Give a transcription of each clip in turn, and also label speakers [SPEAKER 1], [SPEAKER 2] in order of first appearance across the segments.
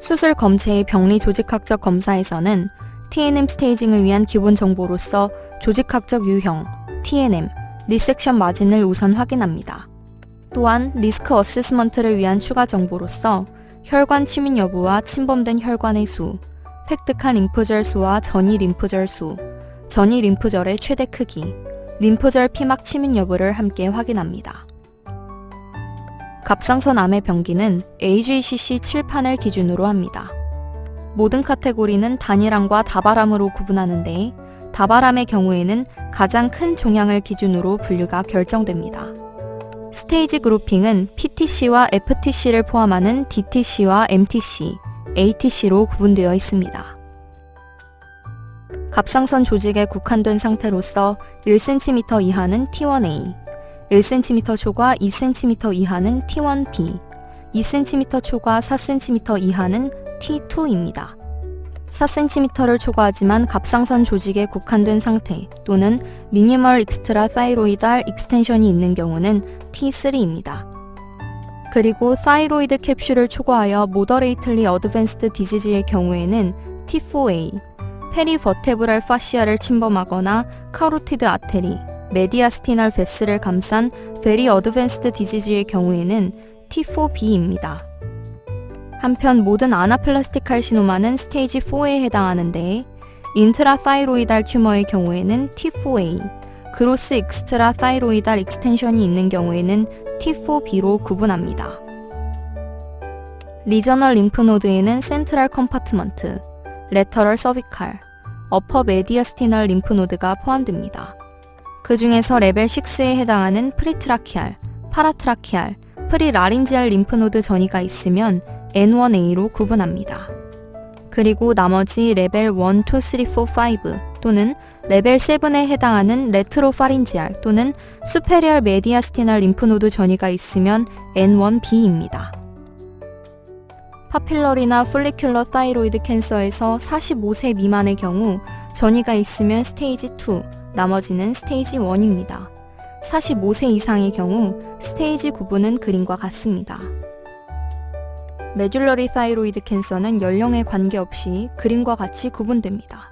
[SPEAKER 1] 수술 검체의 병리 조직학적 검사에서는 TNM 스테이징을 위한 기본 정보로서 조직학적 유형, TNM, 리섹션 마진을 우선 확인합니다. 또한 리스크 어세스먼트를 위한 추가 정보로서 혈관 침인 여부와 침범된 혈관의 수, 획득한 림프절 수와 전이 림프절 수, 전이 림프절의 최대 크기, 림프절 피막 침인 여부를 함께 확인합니다. 갑상선 암의 병기는 AJCC 7판을 기준으로 합니다. 모든 카테고리는 단일암과 다발암으로 구분하는데 다발암의 경우에는 가장 큰 종양을 기준으로 분류가 결정됩니다. 스테이지 그룹핑은 PTC와 FTC를 포함하는 DTC와 MTC, ATC로 구분되어 있습니다. 갑상선 조직에 국한된 상태로서 1cm 이하는 T1A, 1cm 초과 2cm 이하는 T1B, 2cm 초과 4cm 이하는 T2입니다. 4cm를 초과하지만 갑상선 조직에 국한된 상태 또는 미니멀 익스트라 타이로이달 익스텐션이 있는 경우는 T3입니다. 그리고 타이로이드 캡슐을 초과하여 모더레이틀리 어드밴스드 디지즈의 경우에는 T4A, 페리버테브랄 파시아를 침범하거나 카로티드 아테리, 메디아스티널 베스를 감싼 베리 어드밴스드 디지즈의 경우에는 T4B입니다. 한편 모든 아나플라스틱 칼시노마는 스테이지 4에 해당하는데 인트라타이로이달 튜머의 경우에는 T4A, 그로스 익스트라 타이로이달 익스텐션이 있는 경우에는 T4B로 구분합니다. 리저널 림프노드에는 센트럴 컴파트먼트, 레터럴 서비칼, 어퍼 메디아스티널 림프노드가 포함됩니다. 그 중에서 레벨 6에 해당하는 프리트라키알, 파라트라키알, 프리라린지알 림프노드 전이가 있으면 N1A로 구분합니다. 그리고 나머지 레벨 1, 2, 3, 4, 5 또는 레벨 7에 해당하는 레트로파린지알 또는 수페리얼 메디아스티널 림프노드 전이가 있으면 N1B입니다. 파필러리나 폴리큘러 타이로이드 캔서에서 45세 미만의 경우 전이가 있으면 스테이지 2, 나머지는 스테이지 1입니다. 45세 이상의 경우 스테이지 구분은 그림과 같습니다. 메듈러리 타이로이드 캔서는 연령에 관계없이 그림과 같이 구분됩니다.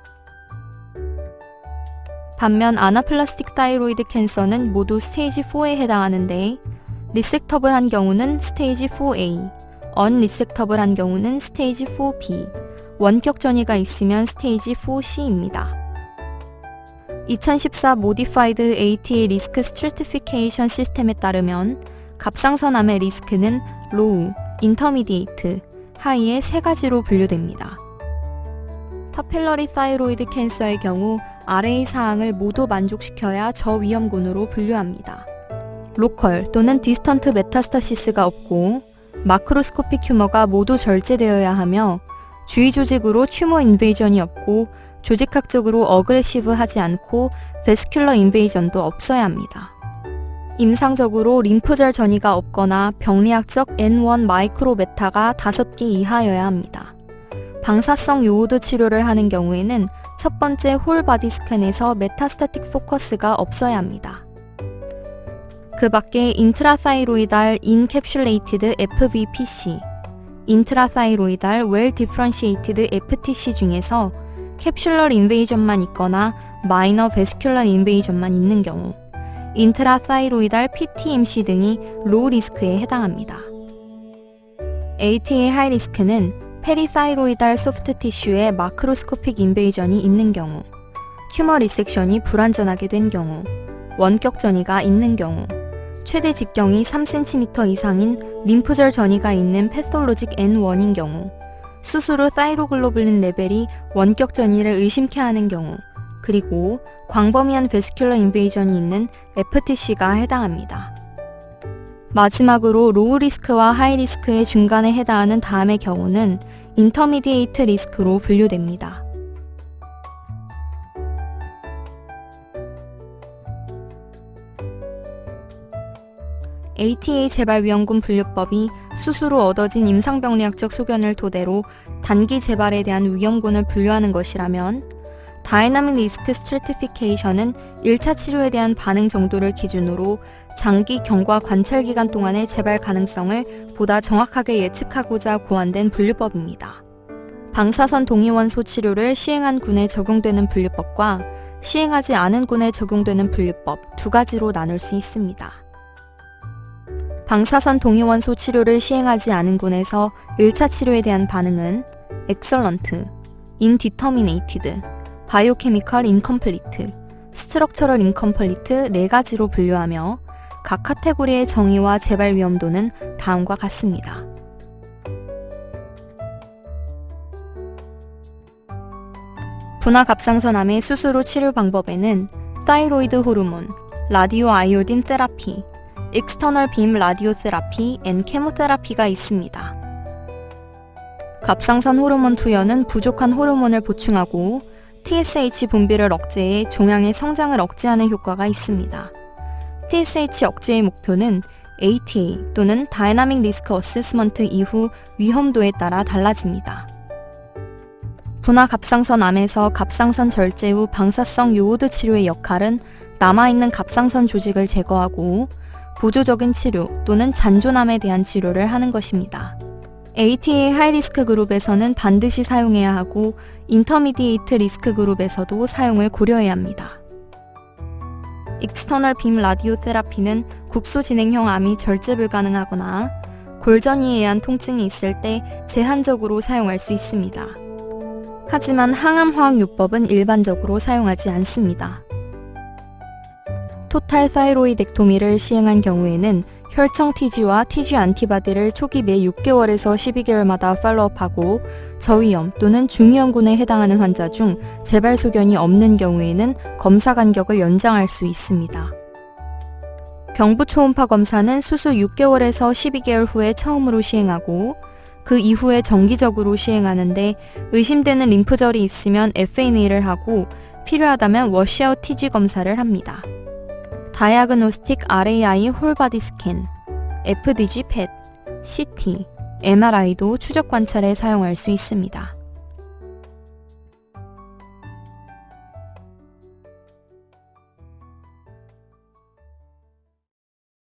[SPEAKER 1] 반면 아나플라스틱 타이로이드 캔서는 모두 스테이지 4에 해당하는데 리섹터블 한 경우는 스테이지 4A, 언리섹터블한 경우는 스테이지 4B, 원격 전이가 있으면 스테이지 4C입니다. 2014 Modified ATA 리스크 스트래티피케이션 시스템에 따르면 갑상선암의 리스크는 로우, 인터미디에이트, 하이의 세 가지로 분류됩니다. 파필러리 타이로이드 캔서의 경우 아래의 사항을 모두 만족시켜야 저위험군으로 분류합니다. 로컬 또는 디스턴트 메타스타시스가 없고 마크로스코픽 튜머가 모두 절제되어야 하며 주위 조직으로 튜머 인베이전이 없고 조직학적으로 어그레시브하지 않고 베스큘러 인베이전도 없어야 합니다. 임상적으로 림프절 전이가 없거나 병리학적 N1 마이크로 메타가 5개 이하여야 합니다. 방사성 요오드 치료를 하는 경우에는 첫 번째 홀 바디 스캔에서 메타스타틱 포커스가 없어야 합니다. 그 밖에 인트라타이로이달 인캡슐레이티드 FVPC, 인트라타이로이달 웰 디프런시에이티드 FTC 중에서 캡슐러 인베이전만 있거나 마이너 베스큘러 인베이전만 있는 경우 인트라타이로이달 PTMC 등이 로우 리스크에 해당합니다. ATA 하이 리스크는 페리타이로이달 소프트 티슈에 마크로스코픽 인베이전이 있는 경우, 튜머 리섹션이 불완전하게 된 경우, 원격 전이가 있는 경우, 최대 직경이 3cm 이상인 림프절 전이가 있는 패톨로직 N1인 경우, 수술 후 타이로글로불린 레벨이 원격 전이를 의심케 하는 경우, 그리고 광범위한 베스큘러 인베이전이 있는 FTC가 해당합니다. 마지막으로 로우 리스크와 하이 리스크의 중간에 해당하는 다음의 경우는 인터미디에이트 리스크로 분류됩니다. ATA 재발위험군 분류법이 수술 후 얻어진 임상병리학적 소견을 토대로 단기 재발에 대한 위험군을 분류하는 것이라면 다이나믹 리스크 스트래티피케이션은 1차 치료에 대한 반응 정도를 기준으로 장기 경과 관찰 기간 동안의 재발 가능성을 보다 정확하게 예측하고자 고안된 분류법입니다. 방사선 동위원소 치료를 시행한 군에 적용되는 분류법과 시행하지 않은 군에 적용되는 분류법 두 가지로 나눌 수 있습니다. 방사선 동위원소 치료를 시행하지 않은 군에서 1차 치료에 대한 반응은 excellent, indeterminated, biochemical incomplete, structural incomplete 네 가지로 분류하며 각 카테고리의 정의와 재발 위험도는 다음과 같습니다. 분화갑상선암의 수술 후 치료 방법에는 타이로이드 호르몬, 라디오 아이오딘 테라피, 익스터널 빔 라디오 테라피 앤 케모테라피가 있습니다. 갑상선 호르몬 투여는 부족한 호르몬을 보충하고 TSH 분비를 억제해 종양의 성장을 억제하는 효과가 있습니다. TSH 억제의 목표는 ATA 또는 다이나믹 리스크 어세스먼트 이후 위험도에 따라 달라집니다. 분화갑상선암에서 갑상선 절제 후 방사성 요오드 치료의 역할은 남아있는 갑상선 조직을 제거하고 보조적인 치료 또는 잔존암에 대한 치료를 하는 것입니다. ATA 하이리스크 그룹에서는 반드시 사용해야 하고 인터미디에이트 리스크 그룹에서도 사용을 고려해야 합니다. 익스터널 빔 라디오 테라피는 국소 진행형 암이 절제 불가능하거나 골전이에 의한 통증이 있을 때 제한적으로 사용할 수 있습니다. 하지만 항암화학요법은 일반적으로 사용하지 않습니다. 토탈 타이로이덱토미를 시행한 경우에는 혈청 TG와 TG 안티바디를 초기 매 6개월에서 12개월마다 팔로우업하고 저위험 또는 중위험군에 해당하는 환자 중 재발 소견이 없는 경우에는 검사 간격을 연장할 수 있습니다. 경부 초음파 검사는 수술 6개월에서 12개월 후에 처음으로 시행하고 그 이후에 정기적으로 시행하는데 의심되는 림프절이 있으면 FNA를 하고 필요하다면 워시아웃 TG 검사를 합니다. 다이아그노스틱 RAI 홀바디 스캔, FDG 펫, CT, MRI도 추적 관찰에 사용할 수 있습니다.